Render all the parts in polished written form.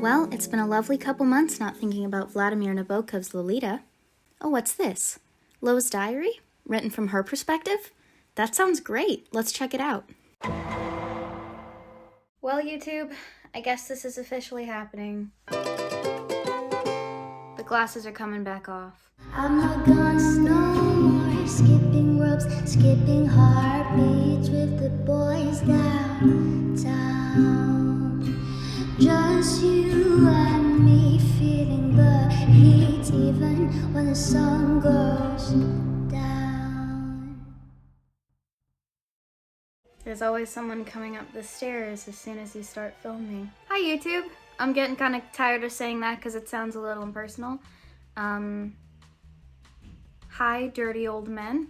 Well, it's been a lovely couple months not thinking about Vladimir Nabokov's Lolita. Oh, what's this? Lo's diary? Written from her perspective? That sounds great. Let's check it out. Well, YouTube, I guess this is officially happening. The glasses are coming back off. I'm not gonna no more skipping ropes, skipping heartbeats with the boys downtown. Just you and me feeling the heat even when the sun goes down. There's always someone coming up the stairs as soon as you start filming. Hi, YouTube. I'm getting kind of tired of saying that because it sounds a little impersonal. Hi, dirty old men.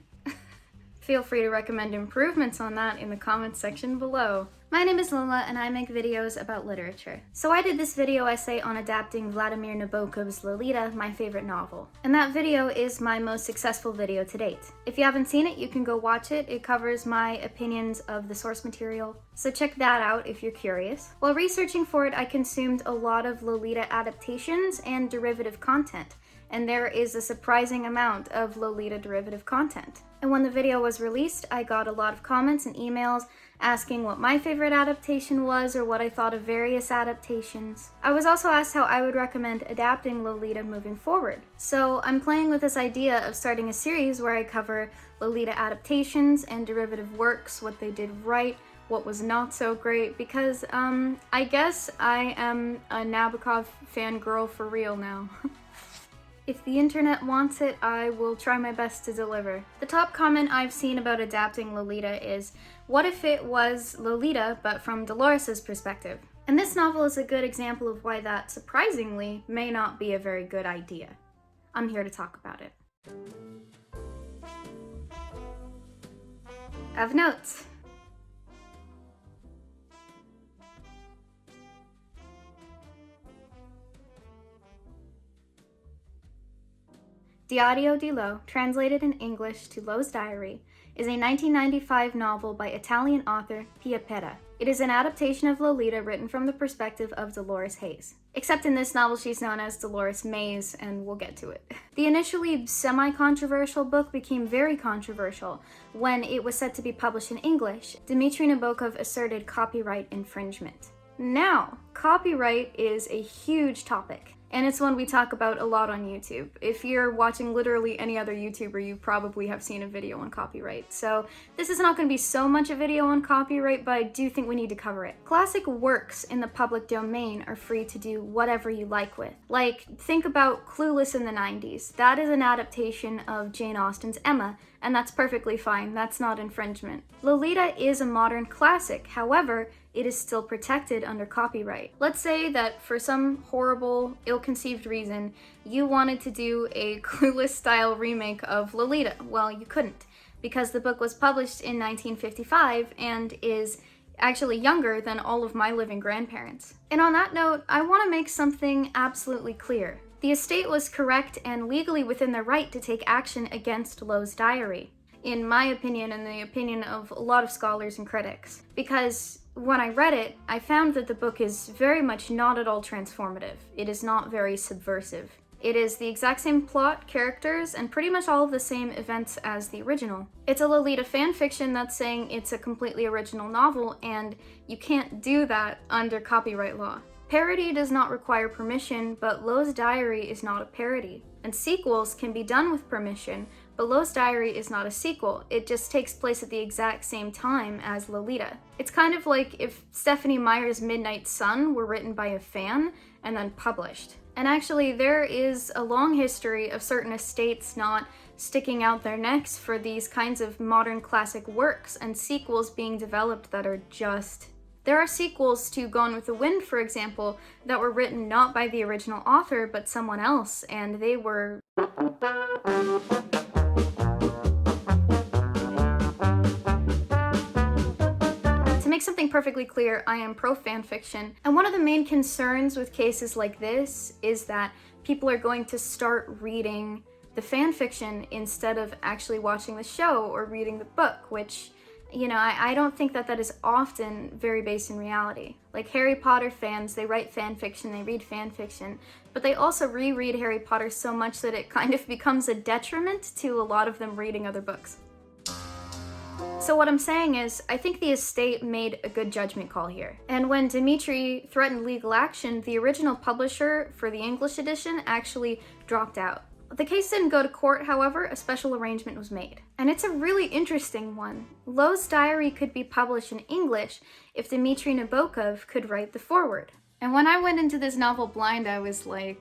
Feel free to recommend improvements on that in the comments section below. My name is Lola and I make videos about literature. So I did this video essay on adapting Vladimir Nabokov's Lolita, my favorite novel. And that video is my most successful video to date. If you haven't seen it, you can go watch it. It covers my opinions of the source material. So check that out if you're curious. While researching for it, I consumed a lot of Lolita adaptations and derivative content. And there is a surprising amount of Lolita derivative content. And when the video was released, I got a lot of comments and emails asking what my favorite adaptation was or what I thought of various adaptations. I was also asked how I would recommend adapting Lolita moving forward. So I'm playing with this idea of starting a series where I cover Lolita adaptations and derivative works, what they did right, what was not so great, because I guess I am a Nabokov fangirl for real now. If the internet wants it, I will try my best to deliver. The top comment I've seen about adapting Lolita is, what if it was Lolita, but from Dolores' perspective? And this novel is a good example of why that, surprisingly, may not be a very good idea. I'm here to talk about it. I have notes. Diario di Lo, translated in English to Lo's Diary, is a 1995 novel by Italian author Pia Pera. It is an adaptation of Lolita written from the perspective of Dolores Haze. Except in this novel she's known as Dolores Maze, and we'll get to it. The initially semi-controversial book became very controversial when it was set to be published in English. Dmitry Nabokov asserted copyright infringement. Now, copyright is a huge topic. And it's one we talk about a lot on YouTube. If you're watching literally any other YouTuber, you probably have seen a video on copyright. So this is not going to be so much a video on copyright, but I do think we need to cover it. Classic works in the public domain are free to do whatever you like with. Like, think about Clueless in the 90s. That is an adaptation of Jane Austen's Emma, and that's perfectly fine. That's not infringement. Lolita is a modern classic. However, it is still protected under copyright. Let's say that for some horrible, ill-conceived reason, you wanted to do a Clueless-style remake of Lolita. Well, you couldn't, because the book was published in 1955 and is actually younger than all of my living grandparents. And on that note, I want to make something absolutely clear. The estate was correct and legally within their right to take action against Lo's Diary, in my opinion and the opinion of a lot of scholars and critics, because when I read it, I found that the book is very much not at all transformative. It is not very subversive. It is the exact same plot, characters, and pretty much all of the same events as the original. It's a Lolita fanfiction that's saying it's a completely original novel, and you can't do that under copyright law. Parody does not require permission, but Lo's Diary is not a parody. And sequels can be done with permission, but Lo's Diary is not a sequel. It just takes place at the exact same time as Lolita. It's kind of like if Stephenie Meyer's Midnight Sun were written by a fan and then published. And actually, there is a long history of certain estates not sticking out their necks for these kinds of modern classic works and sequels being developed that are just... There are sequels to Gone with the Wind, for example, that were written not by the original author, but someone else, and they were... To make something perfectly clear, I am pro-fanfiction, and one of the main concerns with cases like this is that people are going to start reading the fanfiction instead of actually watching the show or reading the book, which you know, I don't think that that is often very based in reality. Like Harry Potter fans, they write fan fiction, they read fan fiction, but they also reread Harry Potter so much that it kind of becomes a detriment to a lot of them reading other books. So what I'm saying is, I think the estate made a good judgment call here. And when Dmitri threatened legal action, the original publisher for the English edition actually dropped out. The case didn't go to court, however, a special arrangement was made. And it's a really interesting one. Lo's diary could be published in English if Dmitri Nabokov could write the foreword. And when I went into this novel blind, I was like,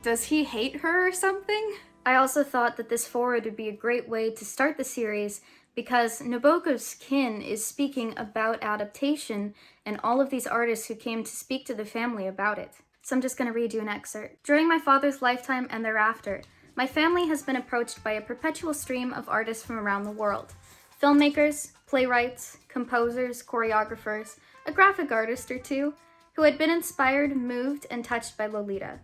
does he hate her or something? I also thought that this foreword would be a great way to start the series because Nabokov's kin is speaking about adaptation and all of these artists who came to speak to the family about it. So I'm just going to read you an excerpt. During my father's lifetime and thereafter, my family has been approached by a perpetual stream of artists from around the world. Filmmakers, playwrights, composers, choreographers, a graphic artist or two, who had been inspired, moved, and touched by Lolita.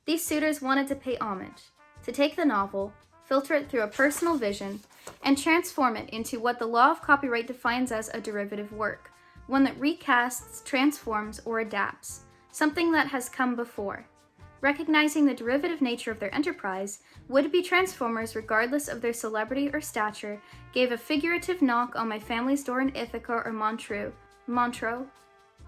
These suitors wanted to pay homage, to take the novel, filter it through a personal vision, and transform it into what the law of copyright defines as a derivative work, one that recasts, transforms, or adapts. Something that has come before. Recognizing the derivative nature of their enterprise, would-be transformers, regardless of their celebrity or stature, gave a figurative knock on my family's door in Ithaca or Montreux,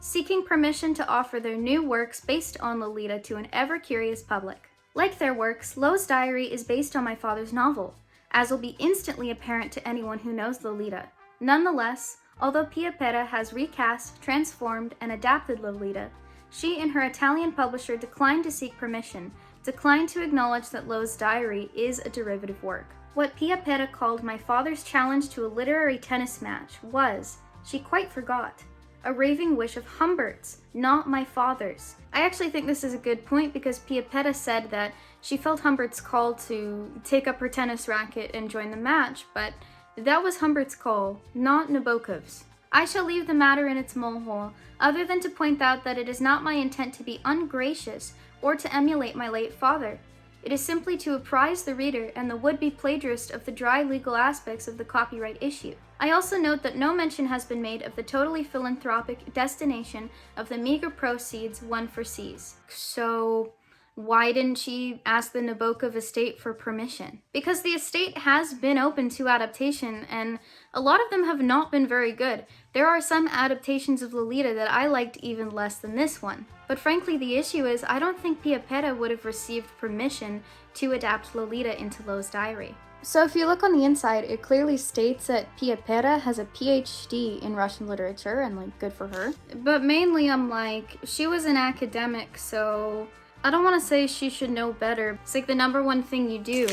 seeking permission to offer their new works based on Lolita to an ever-curious public. Like their works, Lo's diary is based on my father's novel, as will be instantly apparent to anyone who knows Lolita. Nonetheless, although Pia Pera has recast, transformed, and adapted Lolita, she and her Italian publisher declined to seek permission, declined to acknowledge that Lo's diary is a derivative work. What Pia Pera called my father's challenge to a literary tennis match was, she quite forgot, a raving wish of Humbert's, not my father's. I actually think this is a good point because Pia Pera said that she felt Humbert's call to take up her tennis racket and join the match, but that was Humbert's call, not Nabokov's. I shall leave the matter in its molehill, other than to point out that it is not my intent to be ungracious or to emulate my late father. It is simply to apprise the reader and the would-be plagiarist of the dry legal aspects of the copyright issue. I also note that no mention has been made of the totally philanthropic destination of the meager proceeds won for C's. So why didn't she ask the Nabokov estate for permission? Because the estate has been open to adaptation, and a lot of them have not been very good. There are some adaptations of Lolita that I liked even less than this one. But frankly, the issue is I don't think Pia Pera would have received permission to adapt Lolita into Lo's diary. So if you look on the inside, it clearly states that Pia Pera has a PhD in Russian literature, and like, good for her. But mainly I'm like, she was an academic, so I don't want to say she should know better. It's like the number one thing you do,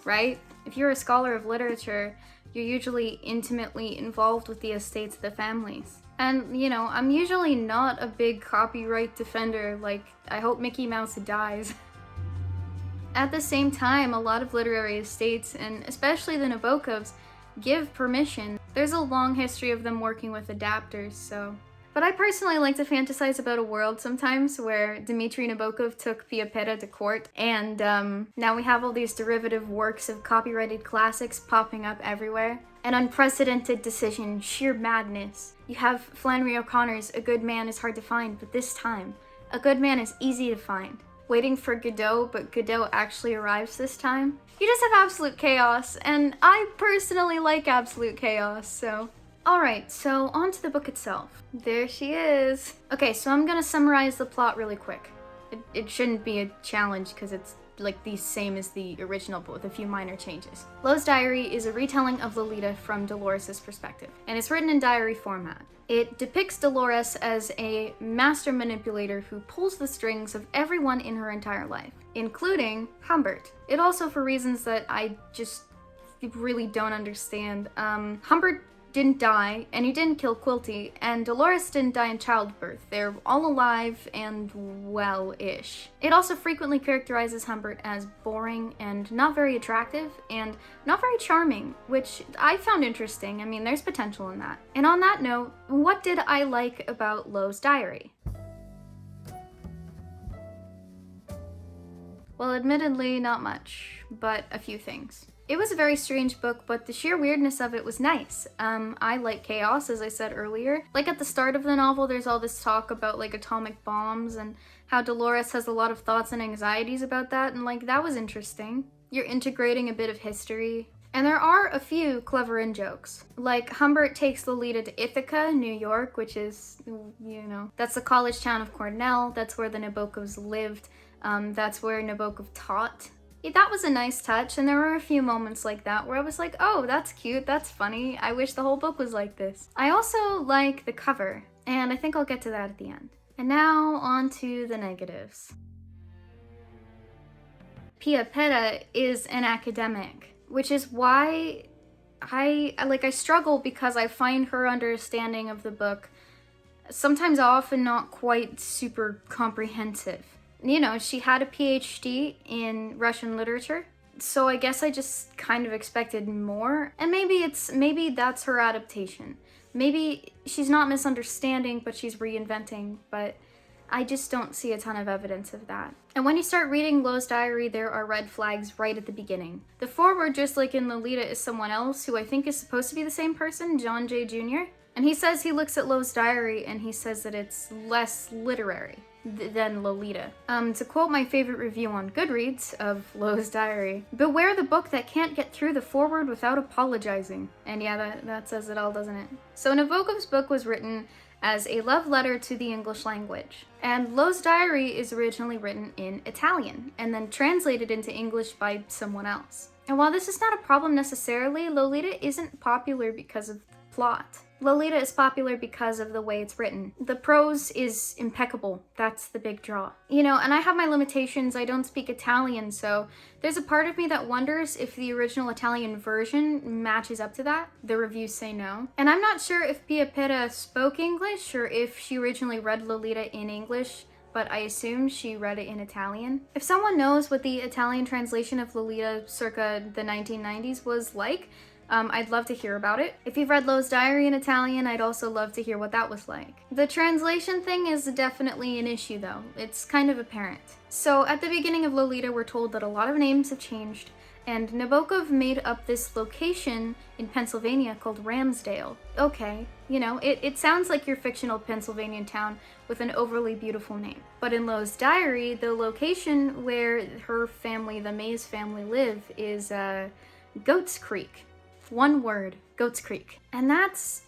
right? If you're a scholar of literature, you're usually intimately involved with the estates of the families. And, you know, I'm usually not a big copyright defender, like, I hope Mickey Mouse dies. At the same time, a lot of literary estates, and especially the Nabokovs, give permission. There's a long history of them working with adapters, so. But I personally like to fantasize about a world sometimes where Dmitri Nabokov took Pia Pera to court, and now we have all these derivative works of copyrighted classics popping up everywhere. An unprecedented decision, sheer madness. You have Flannery O'Connor's A Good Man is Hard to Find, but this time, a good man is easy to find. Waiting for Godot, but Godot actually arrives this time. You just have absolute chaos, and I personally like absolute chaos, so. Alright, so on to the book itself. There she is. Okay, so I'm gonna summarize the plot really quick. It shouldn't be a challenge because it's like the same as the original but with a few minor changes. Lo's diary is a retelling of Lolita from Dolores' perspective, and it's written in diary format. It depicts Dolores as a master manipulator who pulls the strings of everyone in her entire life, including Humbert. It also, for reasons that I just really don't understand, Humbert didn't die, and he didn't kill Quilty, and Dolores didn't die in childbirth. They're all alive and well-ish. It also frequently characterizes Humbert as boring and not very attractive and not very charming, which I found interesting. I mean, there's potential in that. And on that note, what did I like about Lo's diary? Well, admittedly, not much, but a few things. It was a very strange book, but the sheer weirdness of it was nice. I like chaos, as I said earlier. Like at the start of the novel, there's all this talk about like atomic bombs and how Dolores has a lot of thoughts and anxieties about that, and like that was interesting. You're integrating a bit of history. And there are a few clever in-jokes. Like, Humbert takes Lolita to Ithaca, New York, which is, you know, that's the college town of Cornell. That's where the Nabokovs lived. That's where Nabokov taught. Yeah, that was a nice touch, and there were a few moments like that where I was like, oh, that's cute, that's funny. I wish the whole book was like this. I also like the cover, and I think I'll get to that at the end. And now, on to the negatives. Pia Pera is an academic, which is why I struggle, because I find her understanding of the book sometimes often not quite super comprehensive. You know, she had a PhD in Russian literature, so I guess I just kind of expected more. And maybe that's her adaptation. Maybe she's not misunderstanding, but she's reinventing, but I just don't see a ton of evidence of that. And when you start reading Lo's diary, there are red flags right at the beginning. The foreword, just like in Lolita, is someone else who I think is supposed to be the same person, John Jay Jr. And he says he looks at Lo's diary and he says that it's less literary than Lolita. To quote my favorite review on Goodreads of Lo's diary, "Beware the book that can't get through the foreword without apologizing." And yeah, that says it all, doesn't it? So Nabokov's book was written as a love letter to the English language. And Lo's diary is originally written in Italian and then translated into English by someone else. And while this is not a problem necessarily, Lolita isn't popular because of the plot. Lolita is popular because of the way it's written. The prose is impeccable. That's the big draw. You know, and I have my limitations. I don't speak Italian, so there's a part of me that wonders if the original Italian version matches up to that. The reviews say no. And I'm not sure if Pia Pera spoke English or if she originally read Lolita in English, but I assume she read it in Italian. If someone knows what the Italian translation of Lolita circa the 1990s was like, I'd love to hear about it. If you've read Lo's diary in Italian, I'd also love to hear what that was like. The translation thing is definitely an issue though. It's kind of apparent. So at the beginning of Lolita, we're told that a lot of names have changed, and Nabokov made up this location in Pennsylvania called Ramsdale. Okay, you know, it sounds like your fictional Pennsylvania town with an overly beautiful name. But in Lo's diary, the location where her family, the Mays family, live is Goats Creek. One word, Goats Creek. And that's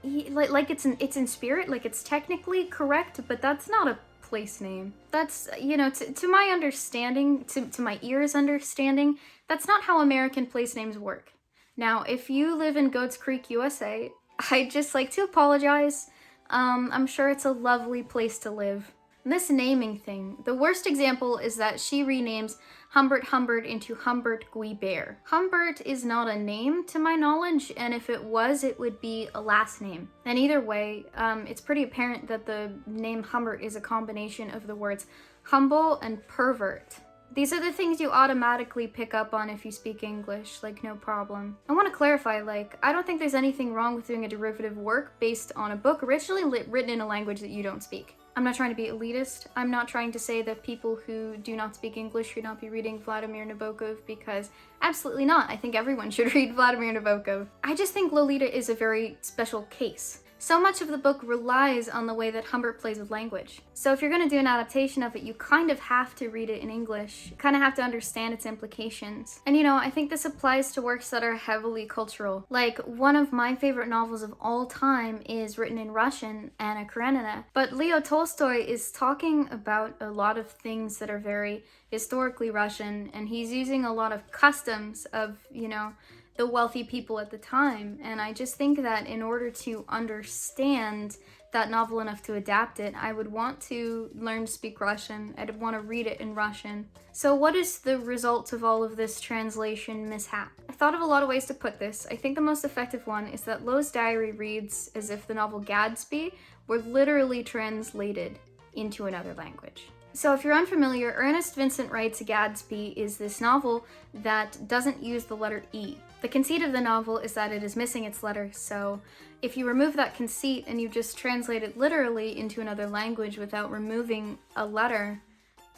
like it's in spirit, like it's technically correct, but that's not a place name. That's, you know, to my understanding, to my ears understanding, that's not how American place names work. Now, if you live in Goats Creek, USA, I'd just like to apologize. I'm sure it's a lovely place to live. This naming thing, the worst example is that she renames Humbert into Humbert Guibert. Humbert is not a name to my knowledge, and if it was, it would be a last name. And either way, it's pretty apparent that the name Humbert is a combination of the words humble and pervert. These are the things you automatically pick up on if you speak English, like no problem. I want to clarify, like, I don't think there's anything wrong with doing a derivative work based on a book originally written in a language that you don't speak. I'm not trying to be elitist. I'm not trying to say that people who do not speak English should not be reading Vladimir Nabokov, because absolutely not. I think everyone should read Vladimir Nabokov. I just think Lolita is a very special case. So much of the book relies on the way that Humbert plays with language. So if you're going to do an adaptation of it, you kind of have to read it in English. You kind of have to understand its implications. And you know, I think this applies to works that are heavily cultural. Like, one of my favorite novels of all time is written in Russian, Anna Karenina. But Leo Tolstoy is talking about a lot of things that are very historically Russian, and he's using a lot of customs of, you know, the wealthy people at the time. And I just think that in order to understand that novel enough to adapt it, I would want to learn to speak Russian. I'd want to read it in Russian. So what is the result of all of this translation mishap? I thought of a lot of ways to put this. I think the most effective one is that Lo's diary reads as if the novel Gadsby were literally translated into another language. So if you're unfamiliar, Ernest Vincent Wright's Gadsby is this novel that doesn't use the letter E. The conceit of the novel is that it is missing its letter, so if you remove that conceit and you just translate it literally into another language without removing a letter,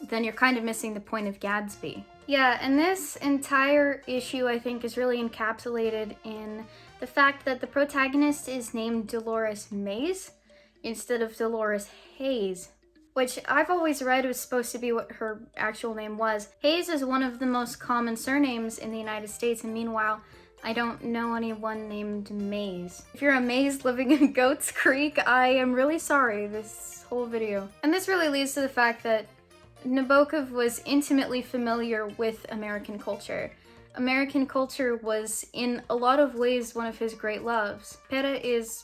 then you're kind of missing the point of Gadsby. Yeah, and this entire issue, I think, is really encapsulated in the fact that the protagonist is named Dolores Maze instead of Dolores Haze, which I've always read was supposed to be what her actual name was. Haze is one of the most common surnames in the United States, and meanwhile, I don't know anyone named Maze. If you're a Maze living in Goats Creek, I am really sorry, this whole video. And this really leads to the fact that Nabokov was intimately familiar with American culture. American culture was, in a lot of ways, one of his great loves. Pera is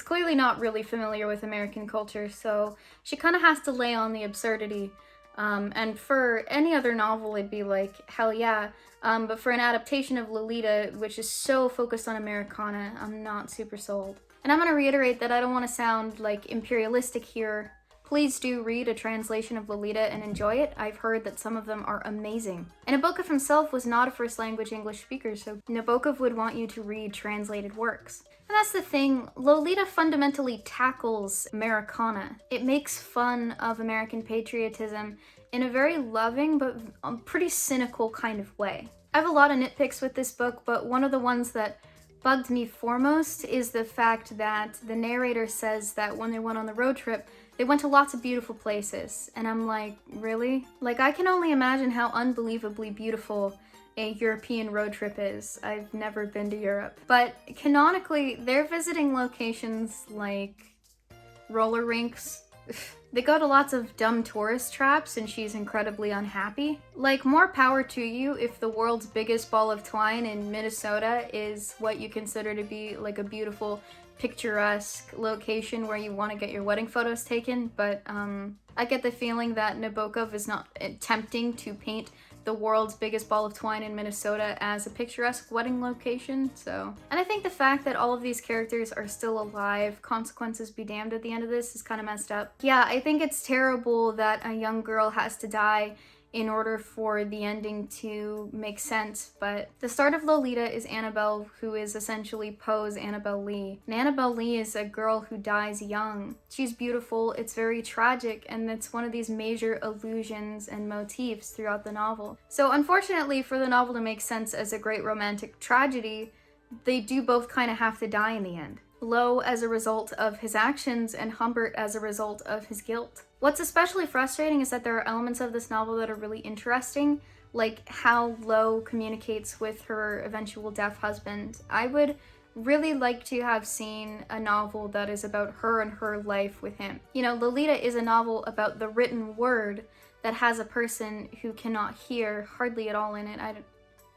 clearly not really familiar with American culture, so she kind of has to lay on the absurdity. And for any other novel, it'd be like, hell yeah. But for an adaptation of Lolita, which is so focused on Americana, I'm not super sold. And I'm going to reiterate that I don't want to sound like imperialistic here. Please do read a translation of Lolita and enjoy it. I've heard that some of them are amazing. And Nabokov himself was not a first language English speaker, so Nabokov would want you to read translated works. And that's the thing, Lolita fundamentally tackles Americana. It makes fun of American patriotism in a very loving but pretty cynical kind of way. I have a lot of nitpicks with this book, but one of the ones that bugged me foremost is the fact that the narrator says that when they went on the road trip, they went to lots of beautiful places. And I'm like, really? Like, I can only imagine how unbelievably beautiful a European road trip is. I've never been to Europe. But canonically, they're visiting locations like roller rinks. They go to lots of dumb tourist traps and she's incredibly unhappy. Like, more power to you if the world's biggest ball of twine in Minnesota is what you consider to be like a beautiful, picturesque location where you want to get your wedding photos taken. But I get the feeling that Nabokov is not attempting to paint the world's biggest ball of twine in Minnesota as a picturesque wedding location, so. And I think the fact that all of these characters are still alive, consequences be damned at the end of this, is kind of messed up. Yeah, I think it's terrible that a young girl has to die in order for the ending to make sense, but the start of Lolita is Annabelle, who is essentially Poe's Annabelle Lee. And Annabelle Lee is a girl who dies young. She's beautiful, it's very tragic, and it's one of these major allusions and motifs throughout the novel. So unfortunately, for the novel to make sense as a great romantic tragedy, they do both kind of have to die in the end. Lowe as a result of his actions, and Humbert as a result of his guilt. What's especially frustrating is that there are elements of this novel that are really interesting, like how Lowe communicates with her eventual deaf husband. I would really like to have seen a novel that is about her and her life with him. You know, Lolita is a novel about the written word that has a person who cannot hear hardly at all in it.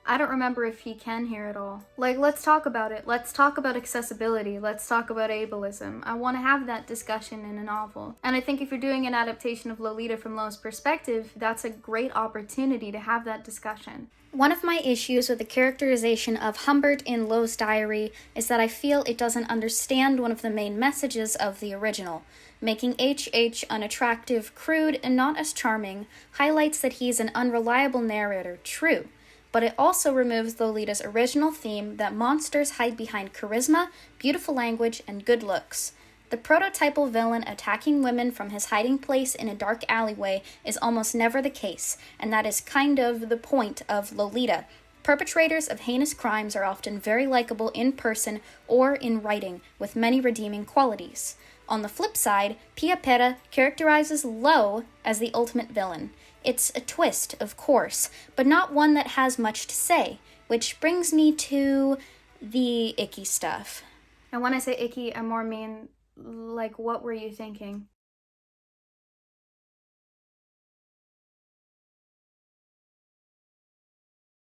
I don't remember if he can hear at all. Like, let's talk about it. Let's talk about accessibility. Let's talk about ableism. I want to have that discussion in a novel. And I think if you're doing an adaptation of Lolita from Lowe's perspective, that's a great opportunity to have that discussion. One of my issues with the characterization of Humbert in Lowe's diary is that I feel it doesn't understand one of the main messages of the original. Making H.H. unattractive, crude, and not as charming highlights that he's an unreliable narrator, true. But it also removes Lolita's original theme that monsters hide behind charisma, beautiful language, and good looks. The prototypal villain attacking women from his hiding place in a dark alleyway is almost never the case, and that is kind of the point of Lolita. Perpetrators of heinous crimes are often very likable in person or in writing, with many redeeming qualities. On the flip side, Pia Pera characterizes Lowe as the ultimate villain. It's a twist, of course, but not one that has much to say, which brings me to the icky stuff. And when I say icky, I more mean, like, what were you thinking?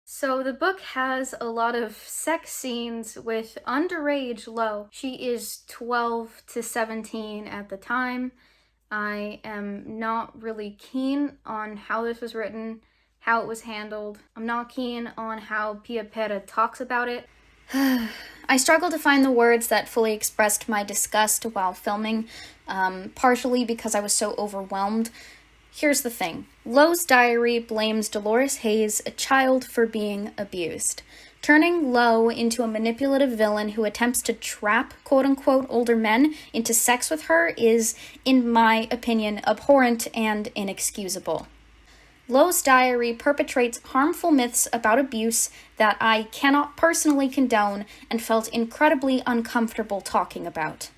So the book has a lot of sex scenes with underage Lowe. She is 12 to 17 at the time. I am not really keen on how this was written, how it was handled. I'm not keen on how Pia Pera talks about it. I struggled to find the words that fully expressed my disgust while filming, partially because I was so overwhelmed. Here's the thing. Lowe's diary blames Dolores Haze, a child, for being abused. Turning Lowe into a manipulative villain who attempts to trap quote-unquote older men into sex with her is, in my opinion, abhorrent and inexcusable. Lo's diary perpetrates harmful myths about abuse that I cannot personally condone and felt incredibly uncomfortable talking about.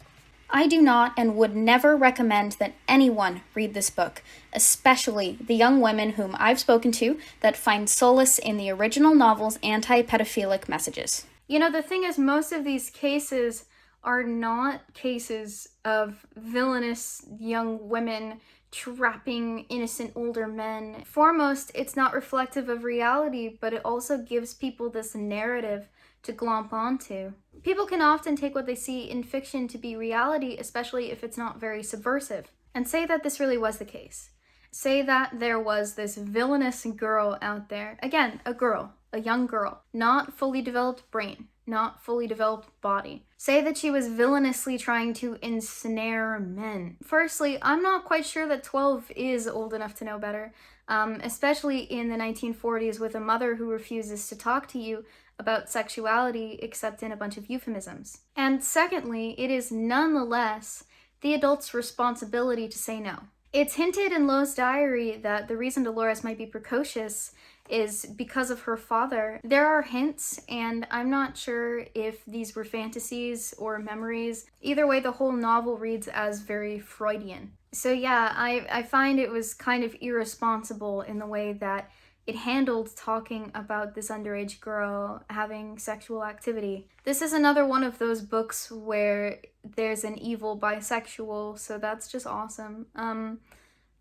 I do not and would never recommend that anyone read this book, especially the young women whom I've spoken to that find solace in the original novel's anti-pedophilic messages. You know, the thing is, most of these cases are not cases of villainous young women trapping innocent older men. Foremost, it's not reflective of reality, but it also gives people this narrative to glomp onto. People can often take what they see in fiction to be reality, especially if it's not very subversive, and say that this really was the case. Say that there was this villainous girl out there. Again, a girl, a young girl, not fully developed brain, not fully developed body. Say that she was villainously trying to ensnare men. Firstly, I'm not quite sure that 12 is old enough to know better, especially in the 1940s with a mother who refuses to talk to you about sexuality except in a bunch of euphemisms. And secondly, it is nonetheless the adult's responsibility to say no. It's hinted in Lo's diary that the reason Dolores might be precocious is because of her father. There are hints, and I'm not sure if these were fantasies or memories. Either way, the whole novel reads as very Freudian. So yeah, I find it was kind of irresponsible in the way that it handled talking about this underage girl having sexual activity. This is another one of those books where there's an evil bisexual, so that's just awesome.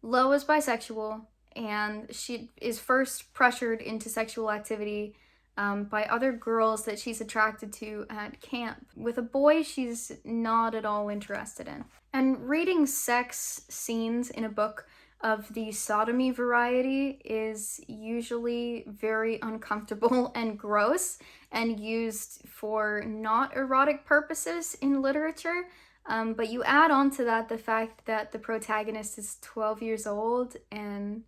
Lo is bisexual, and she is first pressured into sexual activity by other girls that she's attracted to at camp, with a boy she's not at all interested in. And reading sex scenes in a book of the sodomy variety is usually very uncomfortable and gross and used for not erotic purposes in literature. But you add on to that the fact that the protagonist is 12 years old, and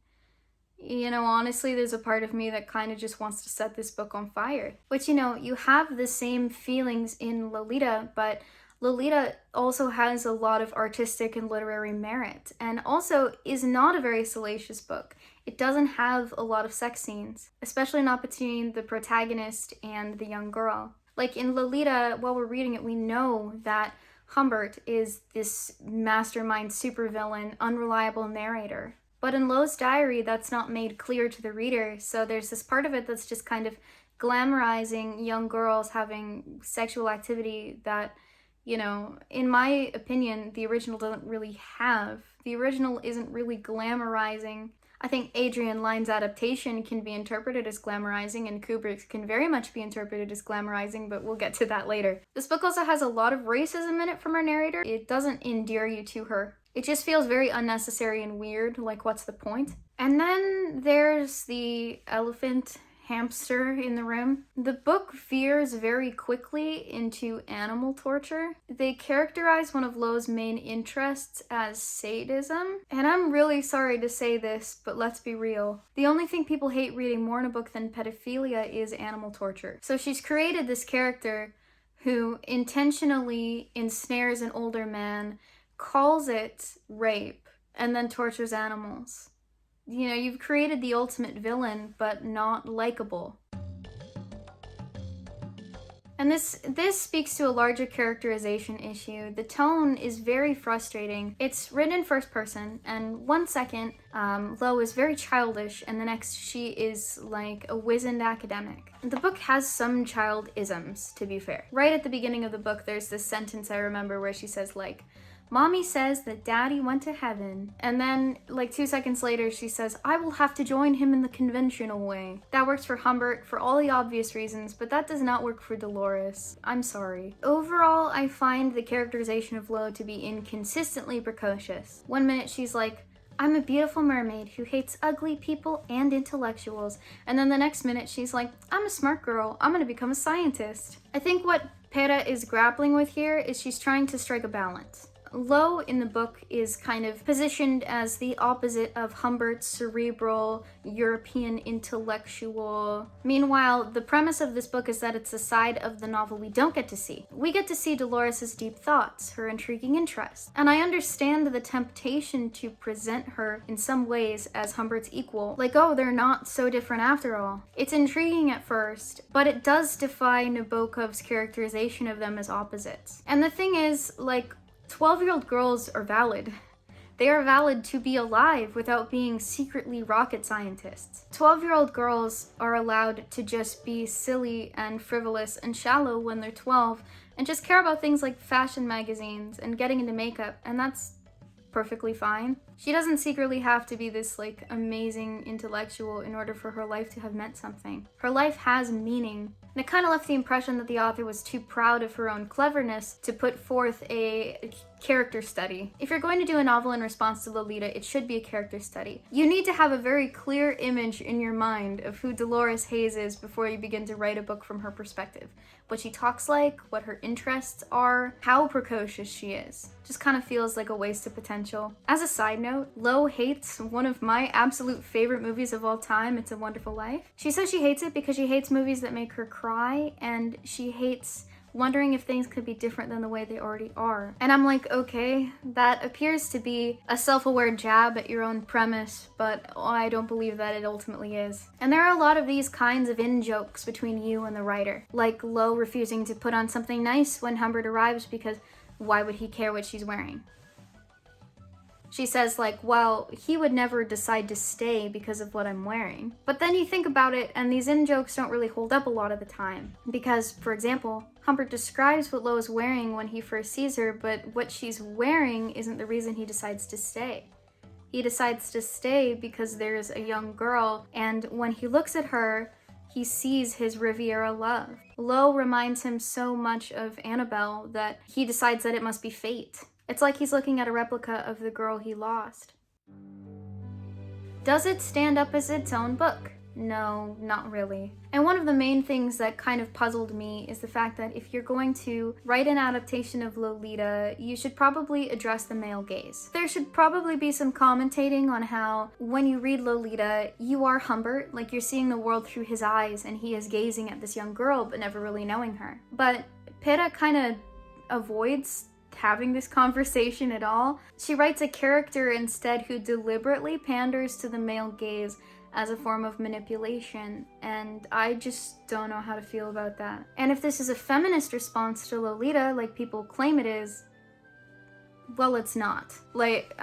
you know, honestly, there's a part of me that kind of just wants to set this book on fire. Which, you know, you have the same feelings in Lolita, but Lolita also has a lot of artistic and literary merit, and also is not a very salacious book. It doesn't have a lot of sex scenes, especially not between the protagonist and the young girl. Like in Lolita, while we're reading it, we know that Humbert is this mastermind supervillain, unreliable narrator. But in Lo's diary, that's not made clear to the reader, so there's this part of it that's just kind of glamorizing young girls having sexual activity that, you know, in my opinion, the original doesn't really have. The original isn't really glamorizing. I think Adrian Lyne's adaptation can be interpreted as glamorizing, and Kubrick's can very much be interpreted as glamorizing, but we'll get to that later. This book also has a lot of racism in it from our narrator. It doesn't endear you to her. It just feels very unnecessary and weird, like what's the point? And then there's the elephant hamster in the room. The book veers very quickly into animal torture. They characterize one of Lo's main interests as sadism. And I'm really sorry to say this, but let's be real. The only thing people hate reading more in a book than pedophilia is animal torture. So she's created this character who intentionally ensnares an older man, calls it rape, and then tortures animals. You know, you've created the ultimate villain, but not likable. And this speaks to a larger characterization issue. The tone is very frustrating. It's written in first person, and 1 second, Lo is very childish, and the next she is like a wizened academic. The book has some child-isms, to be fair. Right at the beginning of the book, there's this sentence I remember where she says, like, "Mommy says that Daddy went to heaven." And then, like 2 seconds later, she says, "I will have to join him in the conventional way." That works for Humbert for all the obvious reasons, but that does not work for Dolores. I'm sorry. Overall, I find the characterization of Lo to be inconsistently precocious. 1 minute she's like, "I'm a beautiful mermaid who hates ugly people and intellectuals." And then the next minute she's like, "I'm a smart girl. I'm gonna become a scientist." I think what Pera is grappling with here is she's trying to strike a balance. Lo in the book is kind of positioned as the opposite of Humbert's cerebral, European intellectual. Meanwhile, the premise of this book is that it's a side of the novel we don't get to see. We get to see Dolores' deep thoughts, her intriguing interests, and I understand the temptation to present her in some ways as Humbert's equal, like, oh, they're not so different after all. It's intriguing at first, but it does defy Nabokov's characterization of them as opposites. And the thing is, like, 12-year-old girls are valid. They are valid to be alive without being secretly rocket scientists. 12-year-old girls are allowed to just be silly and frivolous and shallow when they're 12 and just care about things like fashion magazines and getting into makeup, and that's perfectly fine. She doesn't secretly have to be this like amazing intellectual in order for her life to have meant something. Her life has meaning. And it kind of left the impression that the author was too proud of her own cleverness to put forth a character study. If you're going to do a novel in response to Lolita, it should be a character study. You need to have a very clear image in your mind of who Dolores Haze is before you begin to write a book from her perspective. What she talks like, what her interests are, how precocious she is. Just kind of feels like a waste of potential. As a side note, Lo hates one of my absolute favorite movies of all time, It's a Wonderful Life. She says she hates it because she hates movies that make her cry, and she hates wondering if things could be different than the way they already are. And I'm like, okay, that appears to be a self-aware jab at your own premise, but I don't believe that it ultimately is. And there are a lot of these kinds of in-jokes between you and the writer, like Lo refusing to put on something nice when Humbert arrives because why would he care what she's wearing? She says, like, well, he would never decide to stay because of what I'm wearing. But then you think about it, and these in-jokes don't really hold up a lot of the time. Because, for example, Humbert describes what Lo is wearing when he first sees her, but what she's wearing isn't the reason he decides to stay. He decides to stay because there's a young girl, and when he looks at her, he sees his Riviera love. Lo reminds him so much of Annabelle that he decides that it must be fate. It's like he's looking at a replica of the girl he lost. Does it stand up as its own book? No, not really. And one of the main things that kind of puzzled me is the fact that if you're going to write an adaptation of Lolita, you should probably address the male gaze. There should probably be some commentating on how when you read Lolita, you are Humbert, like you're seeing the world through his eyes and he is gazing at this young girl but never really knowing her. But Peta kind of avoids having this conversation at all. She writes a character instead who deliberately panders to the male gaze as a form of manipulation, and I just don't know how to feel about that. And if this is a feminist response to Lolita, like people claim it is, well, it's not. Like,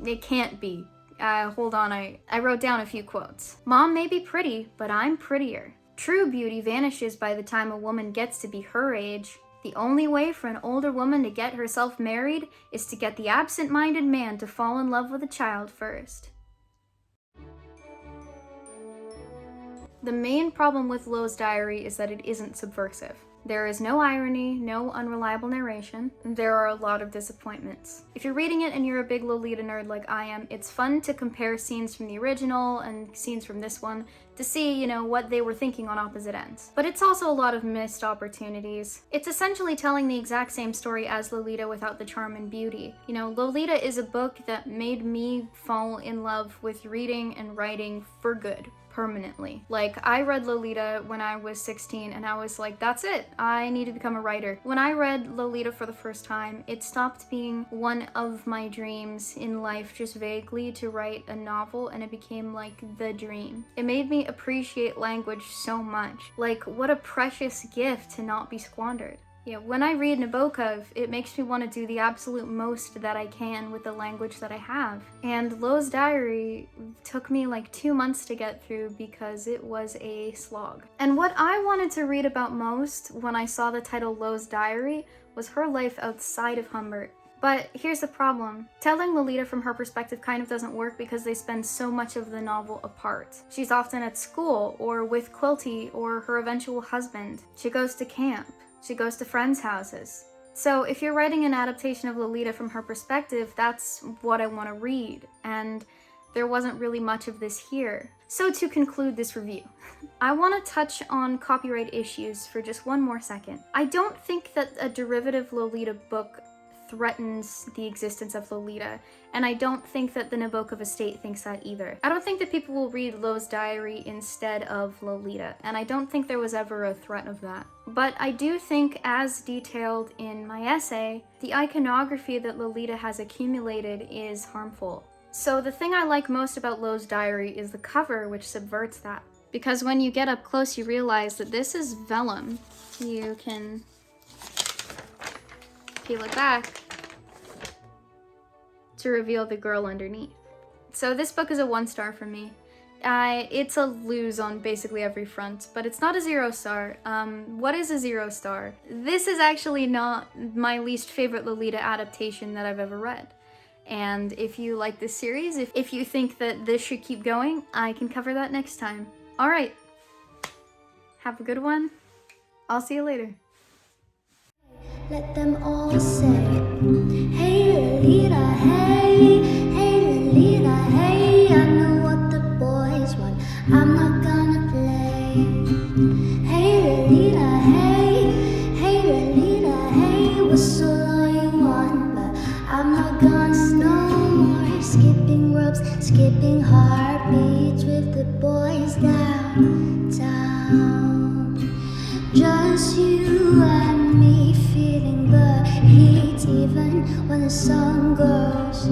it can't be. Hold on, I wrote down a few quotes. Mom may be pretty, but I'm prettier. True beauty vanishes by the time a woman gets to be her age. The only way for an older woman to get herself married is to get the absent-minded man to fall in love with a child first. The main problem with Lo's diary is that it isn't subversive. There is no irony, no unreliable narration, and there are a lot of disappointments. If you're reading it and you're a big Lolita nerd like I am, it's fun to compare scenes from the original and scenes from this one to see, what they were thinking on opposite ends. But it's also a lot of missed opportunities. It's essentially telling the exact same story as Lolita without the charm and beauty. Lolita is a book that made me fall in love with reading and writing for good. Permanently. Like, I read Lolita when I was 16 and I was like, that's it, I need to become a writer. When I read Lolita for the first time, it stopped being one of my dreams in life just vaguely to write a novel, and it became like the dream. It made me appreciate language so much. Like, what a precious gift to not be squandered. Yeah, when I read Nabokov, it makes me want to do the absolute most that I can with the language that I have. And Lo's diary took me like 2 months to get through because it was a slog. And what I wanted to read about most when I saw the title Lo's diary was her life outside of Humbert. But here's the problem. Telling Lolita from her perspective kind of doesn't work because they spend so much of the novel apart. She's often at school, or with Quilty, or her eventual husband. She goes to camp. She goes to friends' houses. So if you're writing an adaptation of Lolita from her perspective, that's what I want to read, and there wasn't really much of this here. So to conclude this review, I want to touch on copyright issues for just one more second. I don't think that a derivative Lolita book threatens the existence of Lolita, and I don't think that the Nabokov estate thinks that either. I don't think that people will read Lo's diary instead of Lolita, and I don't think there was ever a threat of that. But I do think, as detailed in my essay, the iconography that Lolita has accumulated is harmful. So the thing I like most about Lo's diary is the cover, which subverts that. Because when you get up close, you realize that this is vellum. You can peel it back to reveal the girl underneath. So this book is a 1 star for me. It's a lose on basically every front, but it's not a 0 star. What is a 0 star? This is actually not my least favorite Lolita adaptation that I've ever read. And if you like this series, if you think that this should keep going, I can cover that next time. Alright, have a good one. I'll see you later. Let them all say, hey Lolita, hey, hey Lolita, hey. I know what the boys want, I'm not gonna play. Hey Lolita, hey, hey Lolita, hey. What's all you want, but I'm not gonna no more. Skipping ropes, skipping heartbeats with the boys downtown. Just you and me feeling the heat even when the sun goes